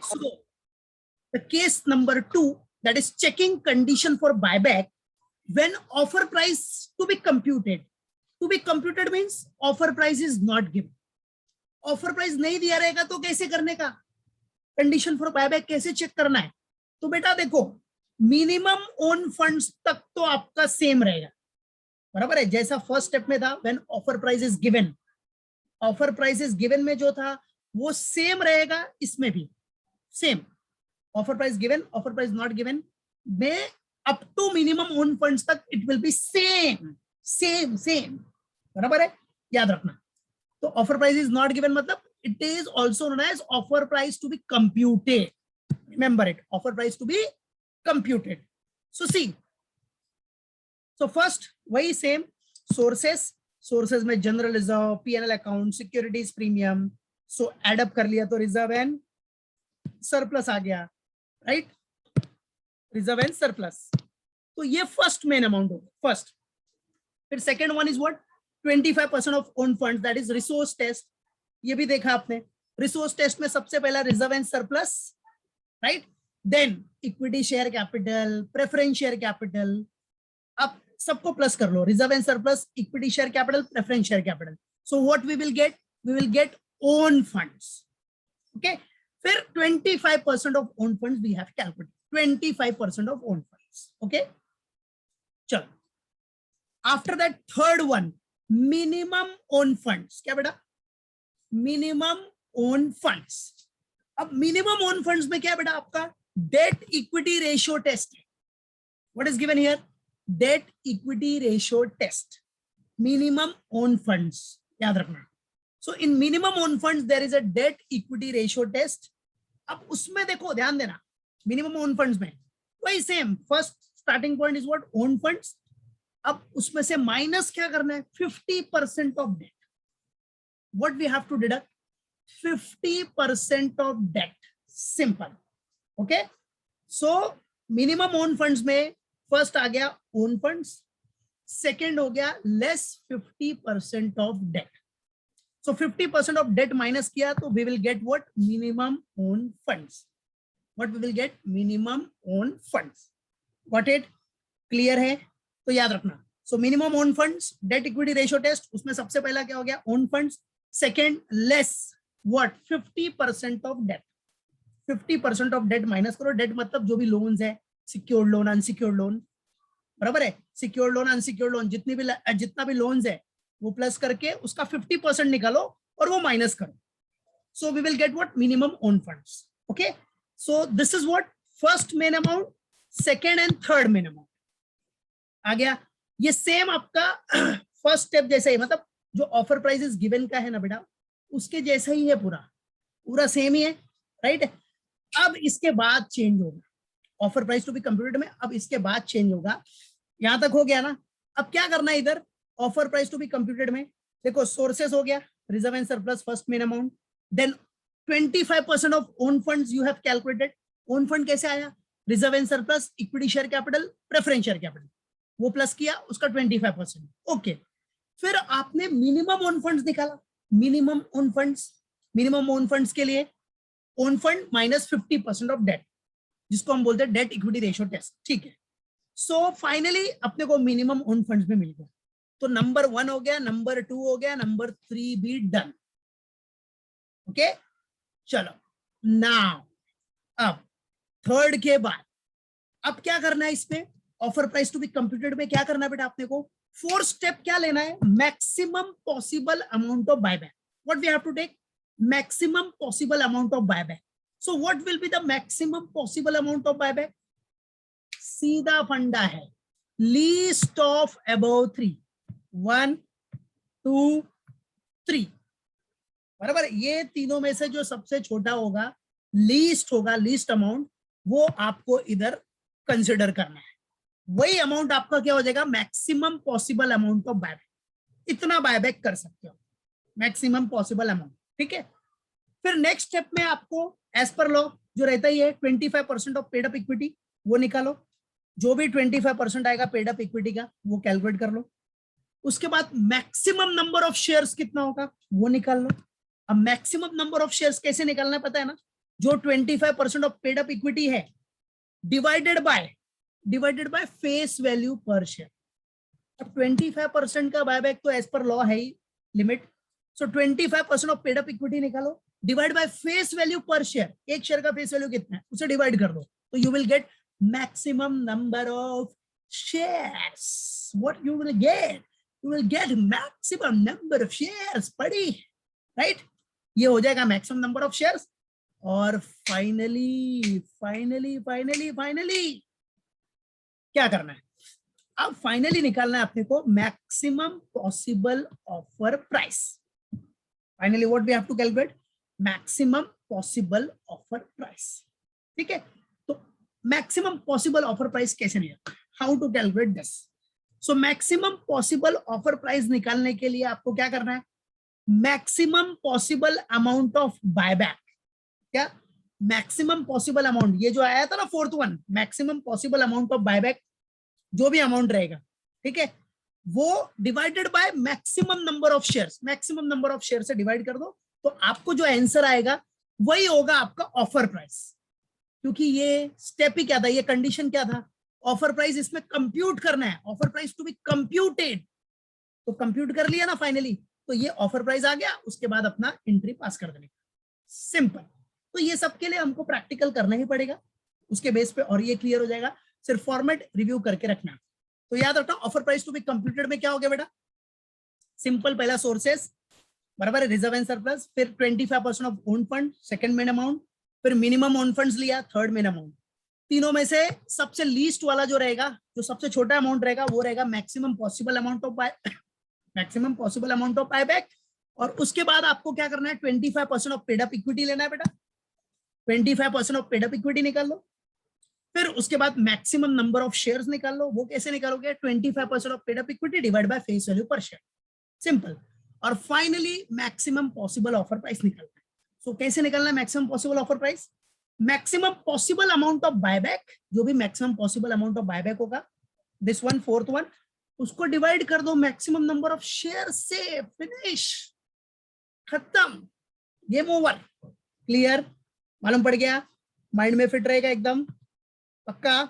So the case number 2, that is checking condition for buyback when offer price to be computed. To be computed means offer price is not given. Offer price नहीं दिया रहेगा तो कैसे करने का, condition for buyback कैसे check करना है? तो बेटा देखो, मिनिमम ओन फंड्स तक तो आपका सेम रहेगा, बराबर है, जैसा फर्स्ट स्टेप में था when offer price is given. Offer price is given में जो था वो सेम रहेगा, इसमें भी same. Offer price given, offer price not given में up to minimum own funds तक it will be same same same, बराबर है, याद रखना. तो offer price is not given मतलब it is also known as offer price to be computed. Remember it, offer price to be computed. So see, so first वही same sources, sources में general reserve, PNL account, securities premium. So add up कर लिया तो reserve and surplus आ गया, right, reserve and surplus. तो ये first main amount होगा, first. फिर second one is what, 25% of own funds, that is resource test. ये भी देखा आपने, रिसोर्स टेस्ट में सबसे पहला reserve and surplus, right, then equity share capital, preference share capital. अब सबको प्लस कर लो, reserve and surplus, equity share capital, preference share capital. So what we will get, we will get own funds. Okay, फिर 25% of own funds we have calculated, 25% of own funds. Okay, चलो. After that third one, minimum own funds. क्या बेटा, minimum own funds. अब minimum own funds में क्या बेटा, आपका debt equity ratio test है. What is given here, debt equity ratio test, minimum own funds, याद रखना. So in minimum own funds there is a debt equity ratio test. अब उसमें देखो, ध्यान देना, मिनिमम ओन फंड्स में वही same, first starting point is what, own funds. अब उसमें से माइनस क्या करना है, 50% of debt. What we have to deduct, 50% of debt, simple. Okay, so minimum own funds में फर्स्ट आ गया ओन फंड्स, सेकेंड हो गया less 50% of debt. So 50% of debt minus किया तो we will get what, minimum own funds. What we will get, minimum own funds. Got it, clear है? तो याद रखना, so minimum own funds, debt equity ratio test, उसमें सबसे पहला क्या हो गया, own funds. Second, less what, 50% of debt. 50% of debt minus करो, डेट मतलब जो भी लोन्स है, सिक्योर्ड लोन, अनसिक्योर्ड लोन, बराबर है, सिक्योर्ड लोन, अनसिक्योर्ड लोन, जितना भी लोन्स है वो प्लस करके उसका 50% निकालो और वो माइनस करो. So we will get what, minimum own funds. Okay, so this is what, first main amount, second and third main amount आ गया. ये सेम आपका फर्स्ट स्टेप जैसा ही, मतलब जो ऑफर प्राइस गिवन का है ना बेटा, उसके जैसा ही है, पूरा पूरा सेम ही है, राइट. अब इसके बाद चेंज होगा, offer price to be computed में अब इसके बाद चेंज होगा. यहां तक हो गया ना. अब क्या करना है इधर, offer price to be computed में देखो, सोर्सेस हो गया, reserve and surplus first main amount, then 25% of own funds you have calculated. Own fund कैसे आया, reserve and surplus, equity share capital, preference share capital, वो प्लस किया, उसका 25%. Okay, फिर आपने मिनिमम ओन फंड्स निकाला. Minimum own funds, minimum own funds के लिए own fund minus 50% of debt, जिसको हम बोलते हैं डेट इक्विटी रेशियो टेस्ट. ठीक है, सो फाइनली अपने को मिनिमम ओन फंड्स में मिल गया. तो नंबर 1 हो गया, नंबर 2 हो गया, नंबर 3 भी डन. ओके, चलो नाउ अब थर्ड के बाद अब क्या करना है इसमें, offer price to be computed में क्या करना है बेटा, आपने को फोर्थ स्टेप क्या लेना है, maximum possible amount of buyback. What we have to take, maximum possible amount of buyback. So what will be the maximum possible amount of buyback, सीधा फंडा है, लीस्ट ऑफ अबव 3, 1 2 3, बराबर. ये तीनों में से जो सबसे छोटा होगा, लीस्ट होगा, लीस्ट अमाउंट, वो आपको इधर कंसिडर करना है. वही अमाउंट आपका क्या हो जाएगा, maximum possible amount of buyback. इतना बायबैक कर सकते हो, मैक्सिमम पॉसिबल अमाउंट. ठीक है, फिर नेक्स्ट स्टेप में आपको एज पर लॉ जो रहता ही है, 25% ऑफ पेड अप इक्विटी वो निकालो. जो भी 25% आएगा पेड अप इक्विटी का वो कैलकुलेट कर लो. उसके बाद मैक्सिमम नंबर ऑफ शेयर्स कितना होगा वो निकाल लो. अब मैक्सिमम नंबर ऑफ शेयर्स कैसे निकालना है पता है ना, जो 25% ऑफ पेड अप इक्विटी है divided by face value per share. अब 25% का बायबैक तो एज पर लॉ है ही limit, so 25% of paid up equity निकालो divide by face value per share, एक शेयर का फेस वैल्यू कितना है उसे डिवाइड कर दो, तो you will get maximum number of shares. What you will get, you will get maximum number of shares पड़ी, राइट? ये हो जाएगा मैक्सिमम नंबर ऑफ शेयर्स। और फाइनली क्या करना है, अब फाइनली निकालना है अपने को maximum possible offer price. Finally what we have to calculate, maximum possible offer price. ठीक है, तो मैक्सिमम पॉसिबल ऑफर प्राइस कैसे निकालना, how to calculate this. So maximum possible offer price निकालने के लिए आपको क्या करना है, maximum possible amount of buyback. क्या मैक्सिमम पॉसिबल अमाउंट, ये जो आया था ना fourth one, maximum possible amount of buyback, जो भी अमाउंट रहेगा, ठीक है, वो divided by maximum number of shares, maximum number of share से डिवाइड कर दो, तो आपको जो आंसर आएगा वही होगा आपका ऑफर प्राइस। क्योंकि ये स्टेप ही क्या था, ये कंडीशन क्या था, ऑफर प्राइस इसमें कंप्यूट करना है, offer price to be computed, तो कंप्यूट कर लिया ना फाइनली, तो ये ऑफर प्राइस आ गया, उसके बाद अपना एंट्री पास कर देने, सिंपल। तो ये सब के लिए हमको प्रैक्टिकल करना ही पड़ेगा, उसके बेस पे और ये क्लियर हो जाएगा, सिर्फ फॉर्मेट रिव्यू करके रखना। तो याद रखना offer price to be computed में क्या हो गया बेटा, सिंपल, पहला सोर्सेस बराबर है रिजर्व एंड सरप्लस, फिर 25% of own fund second main amount, फिर मिनिमम ओन फंड्स लिया थर्ड मेन अमाउंट। तीनों में से सबसे लीस्ट वाला जो रहेगा, जो सबसे छोटा अमाउंट रहेगा, वो रहेगा maximum possible amount of buyback. और उसके बाद आपको क्या करना है, 25% ऑफ पेड अप इक्विटी लेना है बेटा, 25% ऑफ पेड अप इक्विटी निकाल लो। फिर उसके बाद मैक्सिमम नंबर ऑफ शेयर्स निकाल लो, वो कैसे निकालोगे, 25% of paid up equity divide by face value per share, simple. और finally maximum possible offer price निकालना है। सो कैसे निकालना है maximum possible offer price, maximum possible amount of buyback, जो भी maximum possible amount of buyback होगा, दिस वन फोर्थ वन, उसको डिवाइड कर दो मैक्सिमम नंबर ऑफ शेयर से, फिनिश, खत्म, गेम ओवर। क्लियर, मालूम पड़ गया, माइंड में फिट रहेगा एकदम पक्का।